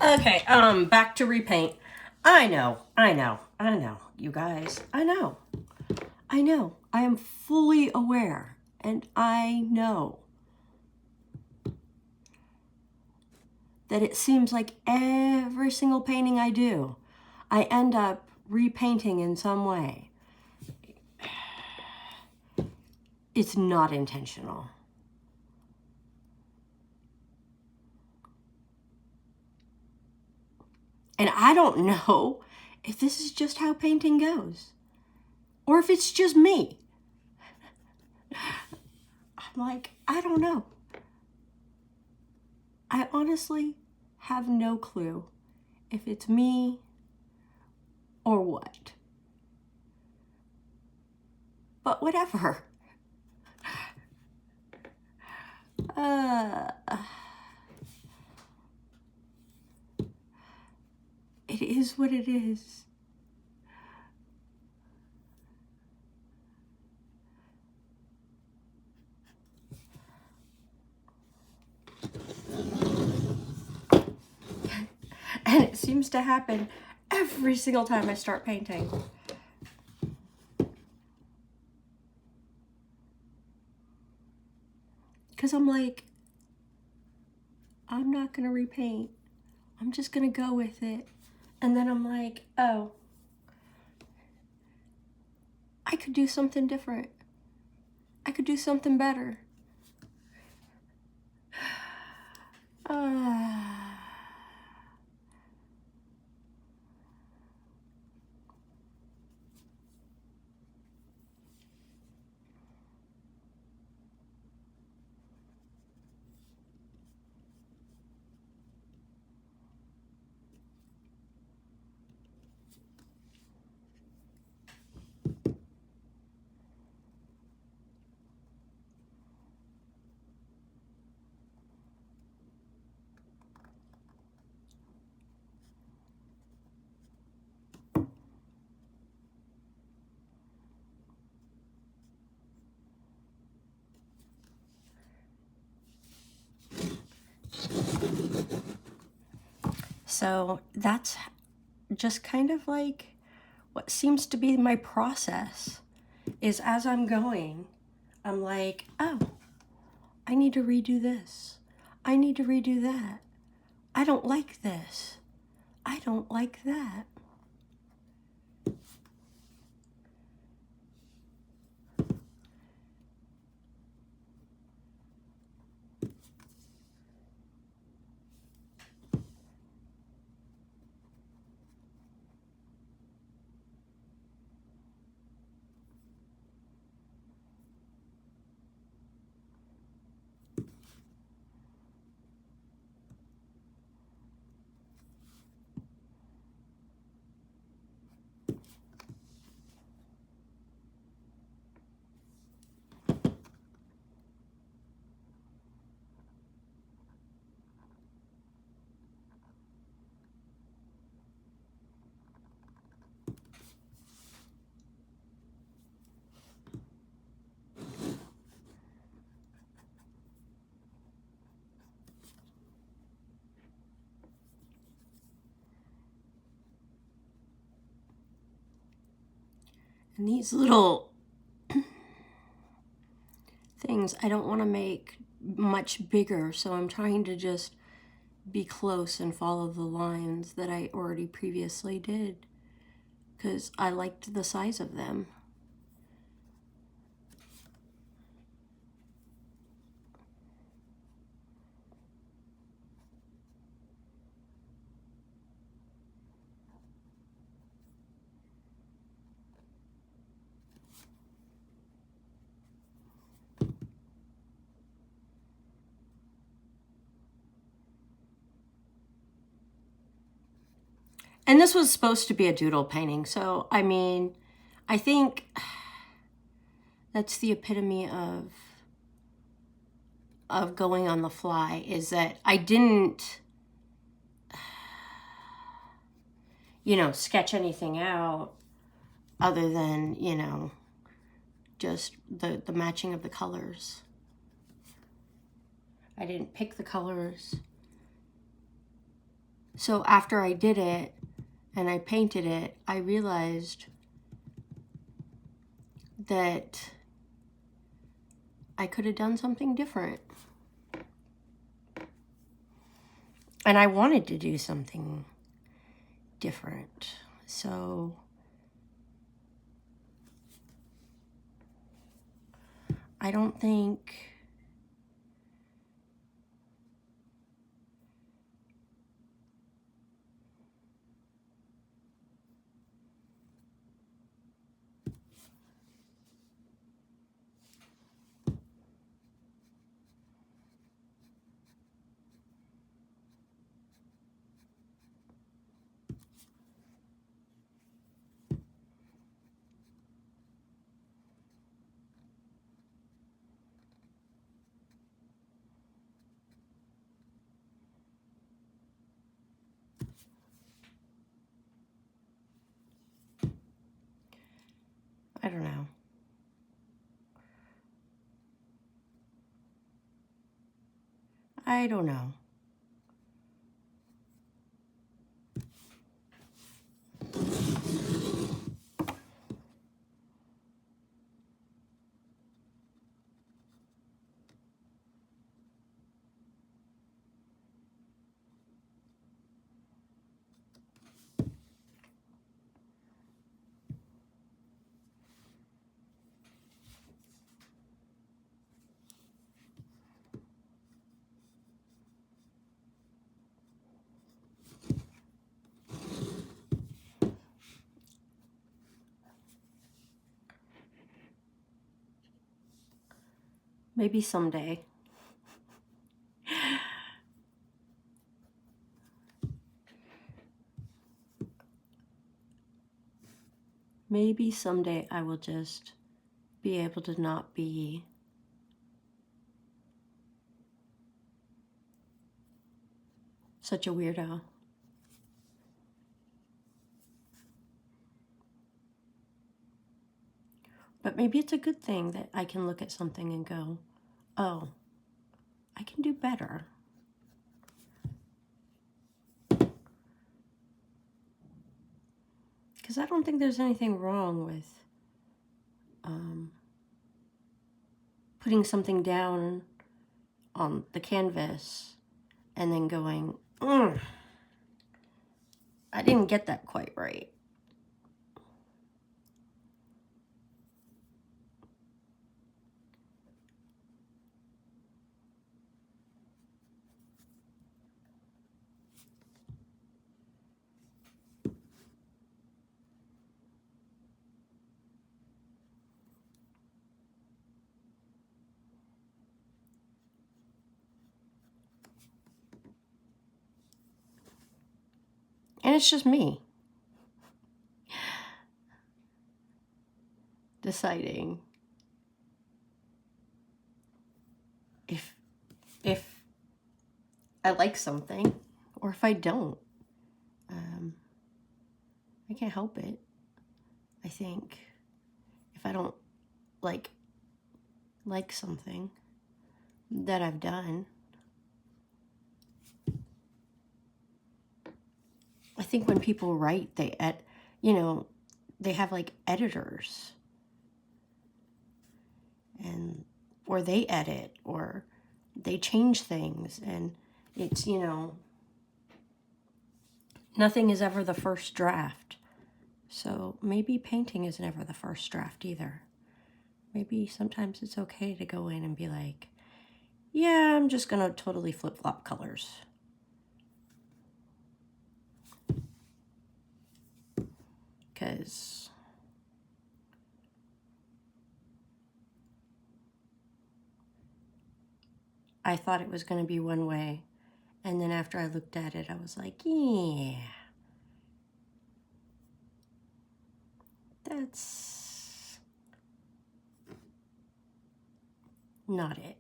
Okay, back to repaint. I know, you guys. I know. I am fully aware, and I know that it seems like every single painting I do, I end up repainting in some way. It's not intentional. And I don't know if this is just how painting goes, or if it's just me. I'm like, I don't know. I honestly have no clue if it's me or what. But whatever. It is what it is. And it seems to happen every single time I start painting. Because I'm like, I'm not going to repaint. I'm just going to go with it. And then I'm like, oh, I could do something different. I could do something better. So that's just kind of like what seems to be my process is as I'm going, I'm like, oh, I need to redo this. I need to redo that. I don't like this. I don't like that. And these little things I don't want to make much bigger, so I'm trying to just be close and follow the lines that I already previously did because I liked the size of them. And this was supposed to be a doodle painting, so I mean, I think that's the epitome of going on the fly, is that I didn't, sketch anything out other than, just the matching of the colors. I didn't pick the colors. So after I did it and I painted it, I realized that I could have done something different. And I wanted to do something different. So I don't think I don't know. I don't know. Maybe someday. Maybe someday I will just be able to not be such a weirdo. But maybe it's a good thing that I can look at something and go, oh, I can do better. Because I don't think there's anything wrong with putting something down on the canvas and then going, I didn't get that quite right. And it's just me deciding if I like something or if I don't. I can't help it. I think if I don't like something that I've done, I think when people write, they have like editors, and or they edit or they change things, and it's nothing is ever the first draft. So maybe painting is never the first draft either. Maybe sometimes it's okay to go in and be like, yeah, I'm just gonna totally flip-flop colors. Because I thought it was going to be one way. And then after I looked at it, I was like, yeah, that's not it.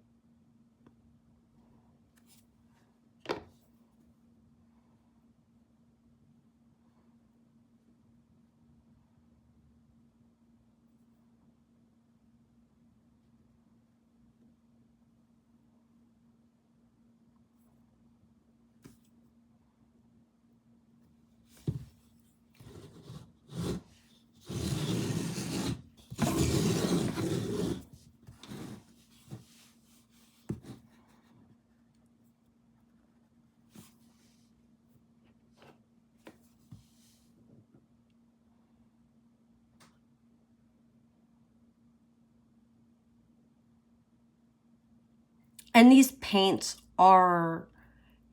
And these paints are,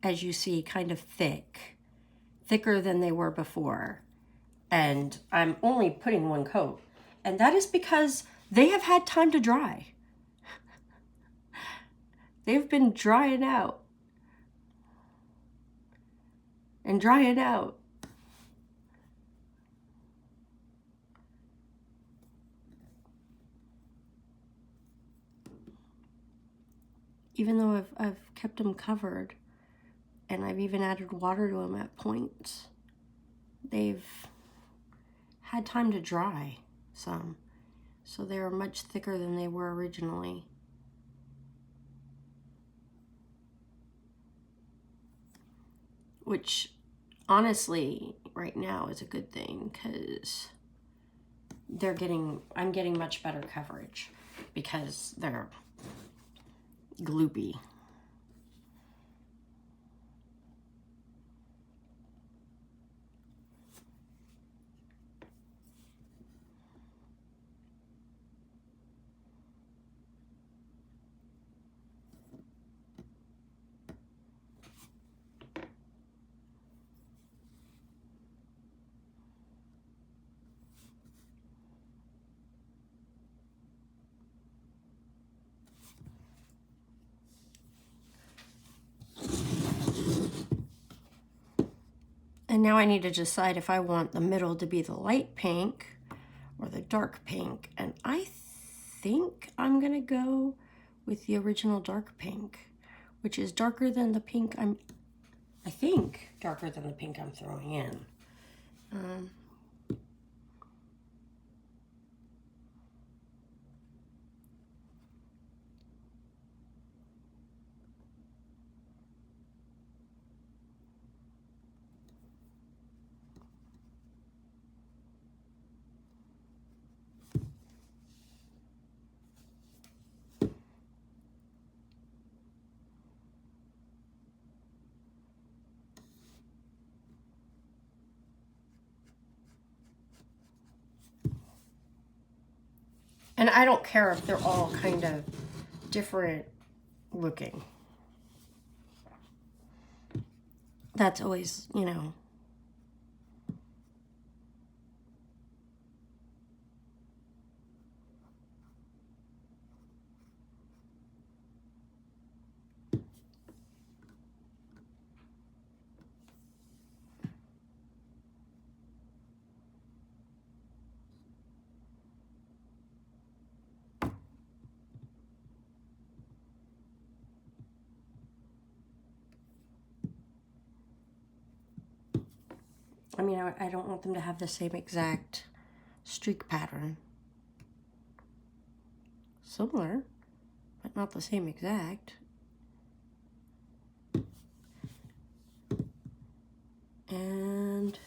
as you see, kind of thicker than they were before. And I'm only putting one coat. And that is because they have had time to dry. They've been drying out and drying out. Even though I've kept them covered and I've even added water to them at points, they've had time to dry some. So they're much thicker than they were originally. Which honestly right now is a good thing, because I'm getting much better coverage because they're gloopy. And now I need to decide if I want the middle to be the light pink or the dark pink. And I think I'm gonna go with the original dark pink, which is darker than the pink I think darker than the pink I'm throwing in. And I don't care if they're all kind of different looking. That's always, you know. I mean, I don't want them to have the same exact streak pattern. Similar, but not the same exact. And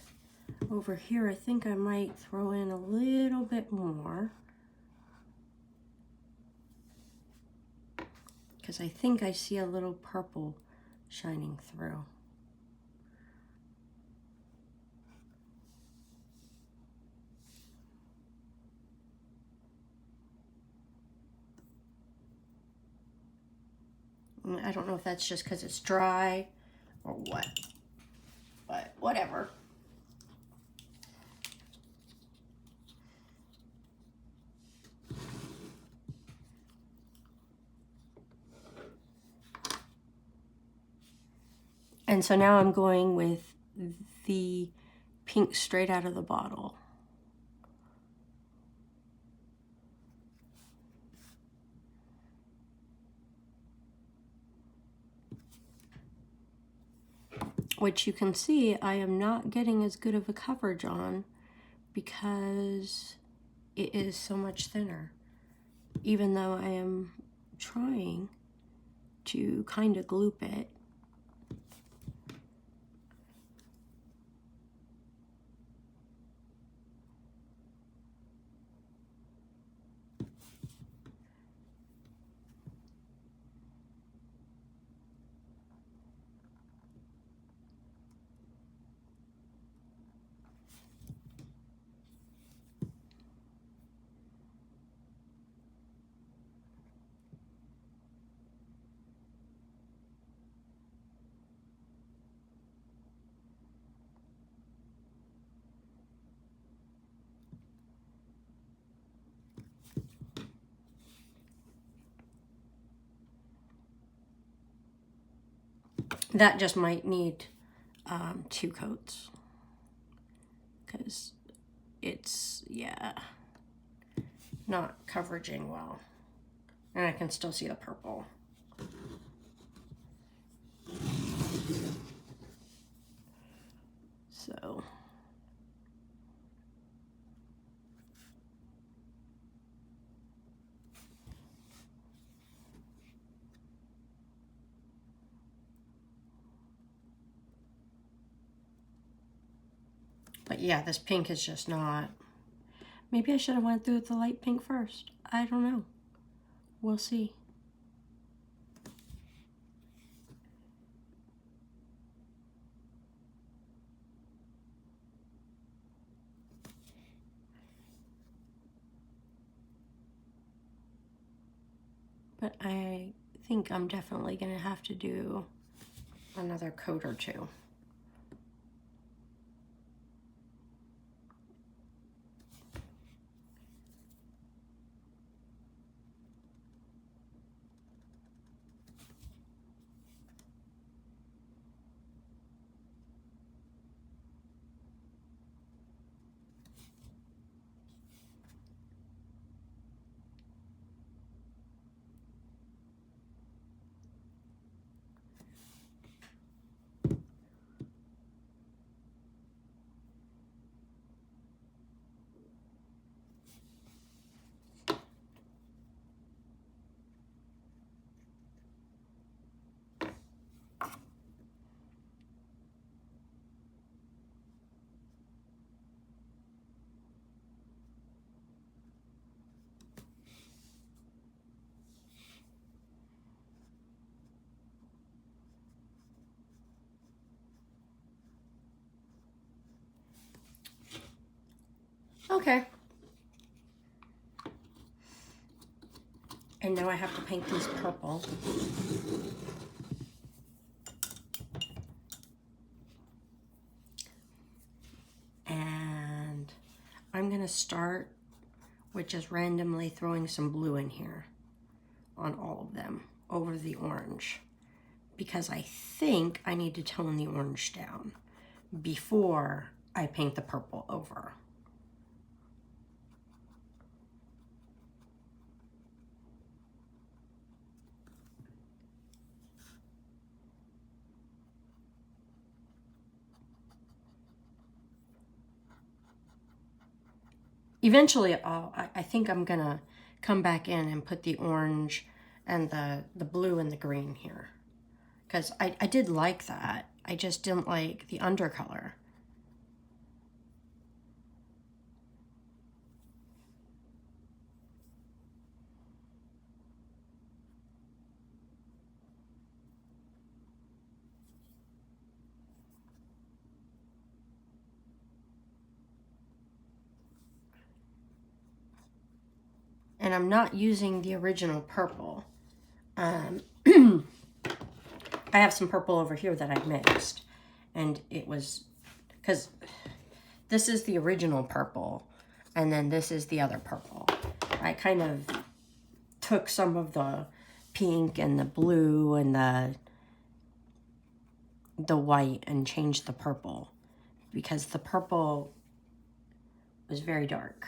over here, I think I might throw in a little bit more, because I think I see a little purple shining through. I don't know if that's just because it's dry or what, but whatever. And so now I'm going with the pink straight out of the bottle. Which you can see I am not getting as good of a coverage on because it is so much thinner. Even though I am trying to kind of gloop it. That just might need 2 coats because it's, yeah, not coveraging well. And I can still see the purple. So. But yeah, this pink is just not. Maybe I should have went through with the light pink first. I don't know. We'll see. But I think I'm definitely going to have to do another coat or 2. Okay. And now I have to paint these purple. And I'm going to start with just randomly throwing some blue in here on all of them over the orange, because I think I need to tone the orange down before I paint the purple over. Eventually, I think I'm gonna come back in and put the orange and the blue and the green here, because I did like that. I just didn't like the undercolor. And I'm not using the original purple. I have some purple over here that I mixed, and it was, because this is the original purple, and then this is the other purple. I kind of took some of the pink and the blue and the white and changed the purple, because the purple was very dark.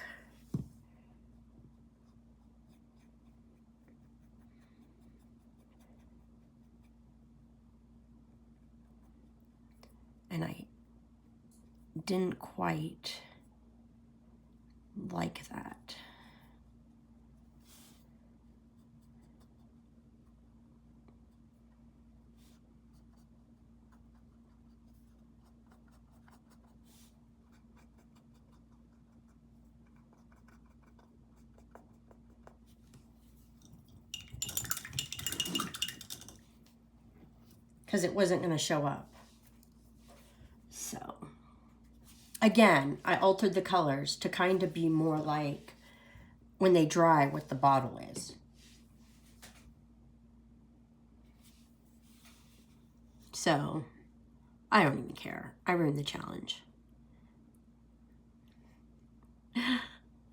And I didn't quite like that. Because it wasn't going to show up. So, again, I altered the colors to kind of be more like when they dry what the bottle is. So, I don't even care. I ruined the challenge.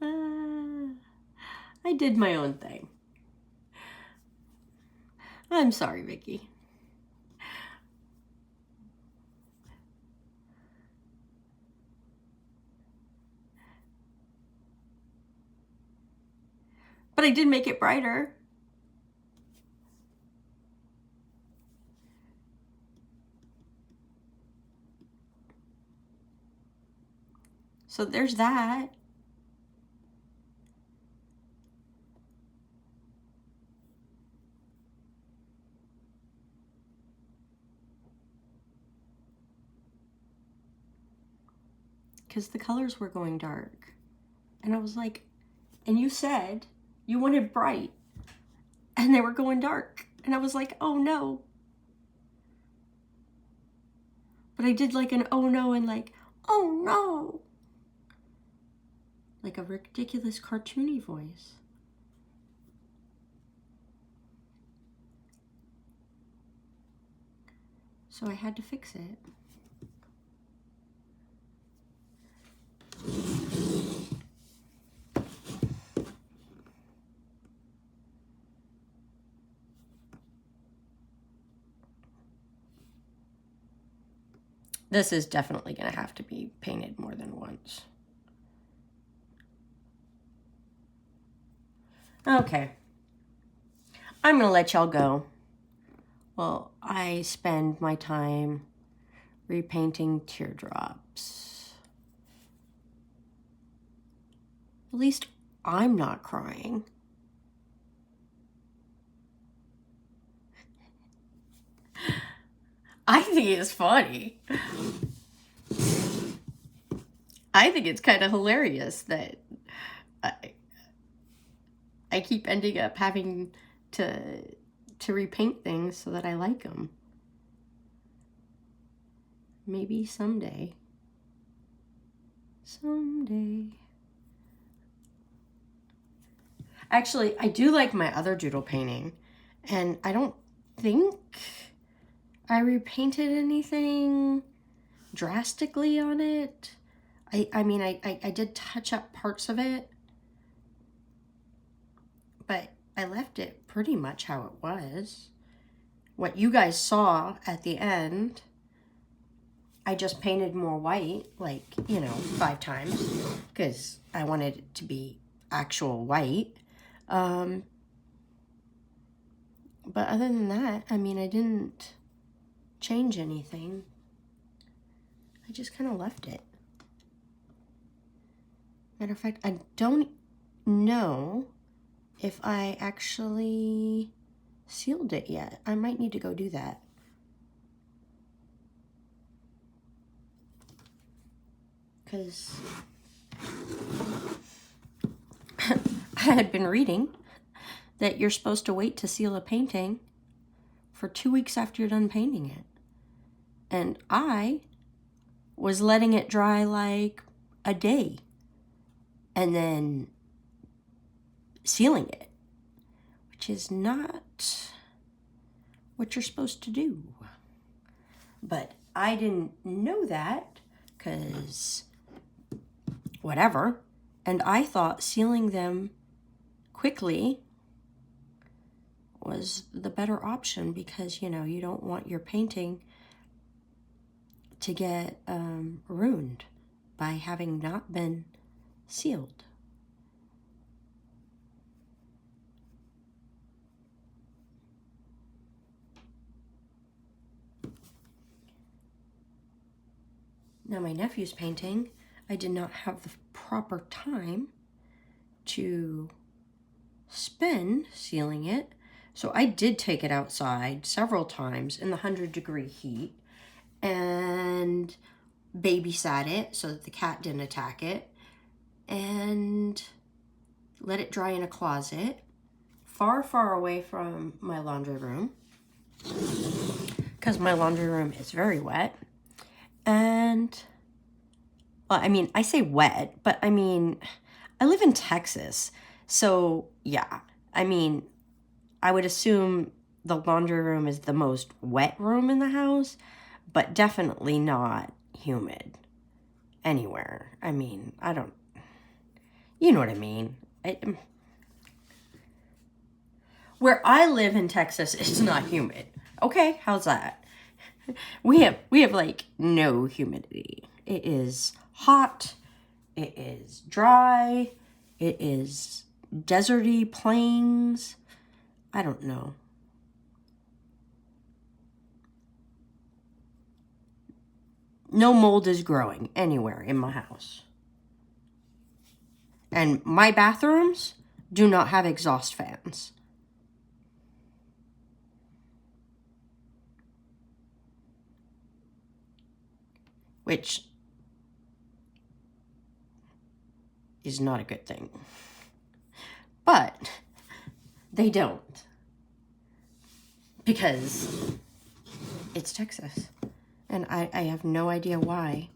I did my own thing. I'm sorry, Vicki. But I did make it brighter. So there's that. Because the colors were going dark. And I was like, and you said you wanted bright. And they were going dark. And I was like, oh no. But I did like an oh no and like, oh no. Like a ridiculous cartoony voice. So I had to fix it. This is definitely going to have to be painted more than once. Okay. I'm going to let y'all go. Well, I spend my time repainting teardrops. At least I'm not crying. I think it's funny. I think it's kind of hilarious that I keep ending up having to repaint things so that I like them. Maybe someday. Someday. Actually, I do like my other doodle painting, and I don't think I repainted anything drastically on it. I mean, I did touch up parts of it, but I left it pretty much how it was. What you guys saw at the end, I just painted more white, like, you know, 5 times, because I wanted it to be actual white. But other than that, I mean, I didn't change anything. I just kind of left it. Matter of fact, I don't know if I actually sealed it yet. I might need to go do that. Because I had been reading that you're supposed to wait to seal a painting for 2 weeks after you're done painting it. And I was letting it dry like a day and then sealing it, which is not what you're supposed to do. But I didn't know that, because whatever. And I thought sealing them quickly was the better option, because, you know, you don't want your painting to get ruined by having not been sealed. Now my nephew's painting, I did not have the proper time to spend sealing it. So I did take it outside several times in the 100-degree heat and babysat it so that the cat didn't attack it, and let it dry in a closet far, far away from my laundry room, because my laundry room is very wet. And, well, I mean, I say wet, but I mean, I live in Texas. So, yeah, I mean, I would assume the laundry room is the most wet room in the house, but definitely not humid anywhere. I mean, I don't, you know what I mean. Where I live in Texas, it's not humid. Okay, how's that? We have like no humidity. It is hot, it is dry, it is deserty plains. I don't know. No mold is growing anywhere in my house. And my bathrooms do not have exhaust fans. Which is not a good thing. But they don't. Because it's Texas. And I have no idea why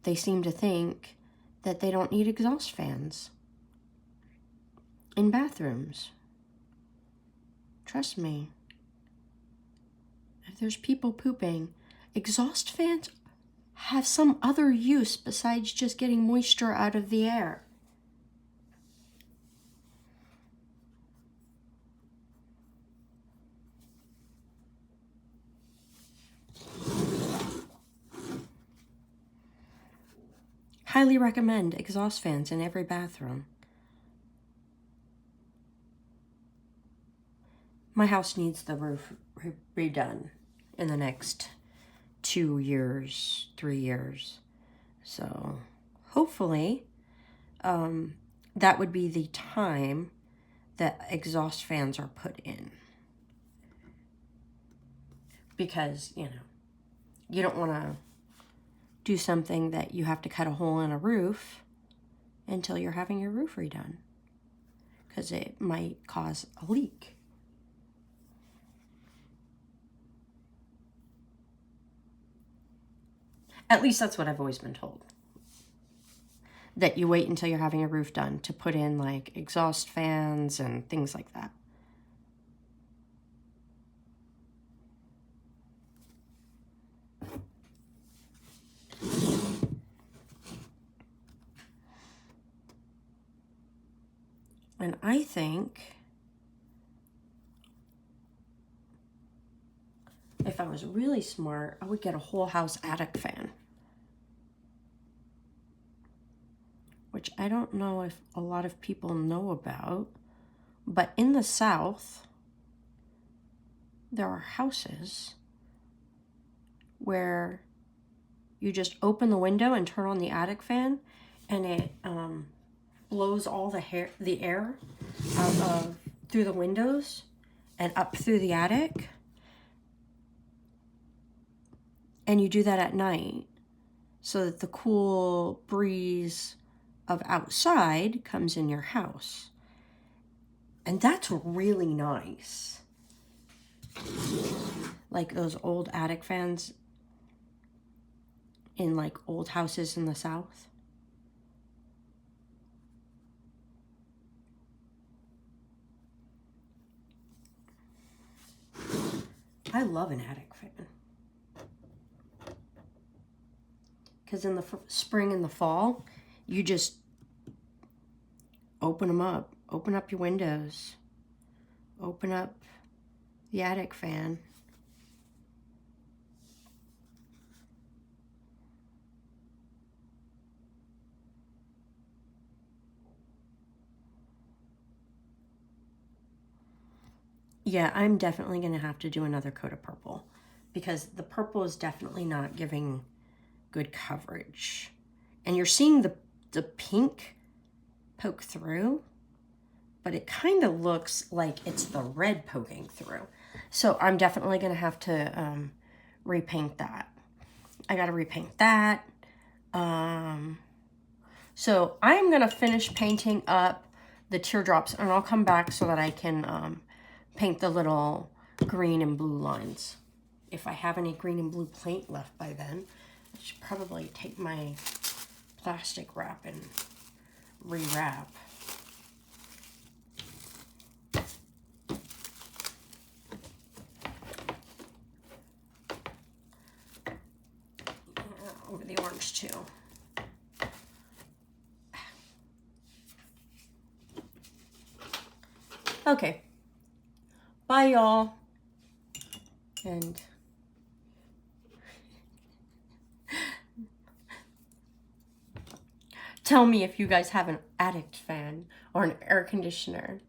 they seem to think that they don't need exhaust fans in bathrooms. Trust me. If there's people pooping, exhaust fans have some other use besides just getting moisture out of the air. Highly recommend exhaust fans in every bathroom. My house needs the roof redone in the next 2 years, 3 years. So hopefully that would be the time that exhaust fans are put in. Because, you know, you don't want to do something that you have to cut a hole in a roof until you're having your roof redone. Because it might cause a leak. At least that's what I've always been told. That you wait until you're having a roof done to put in like exhaust fans and things like that. And I think if I was really smart, I would get a whole house attic fan. Which I don't know if a lot of people know about, but in the South, there are houses where you just open the window and turn on the attic fan, and it blows all the air out through the windows and up through the attic. And you do that at night so that the cool breeze of outside comes in your house. And that's really nice. Like those old attic fans in like old houses in the South. I love an attic fan. Because in the spring and the fall, you just open them up. Open up your windows. Open up the attic fan. Yeah, I'm definitely going to have to do another coat of purple. Because the purple is definitely not giving good coverage. And you're seeing the pink poke through, but it kind of looks like it's the red poking through. So I'm definitely going to have to repaint that. I got to repaint that. So I'm going to finish painting up the teardrops, and I'll come back so that I can paint the little green and blue lines. If I have any green and blue paint left by then, I should probably take my plastic wrap and rewrap. Over the orange too. Okay. Bye, y'all. And Tell me if you guys have an attic fan or an air conditioner.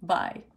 Bye.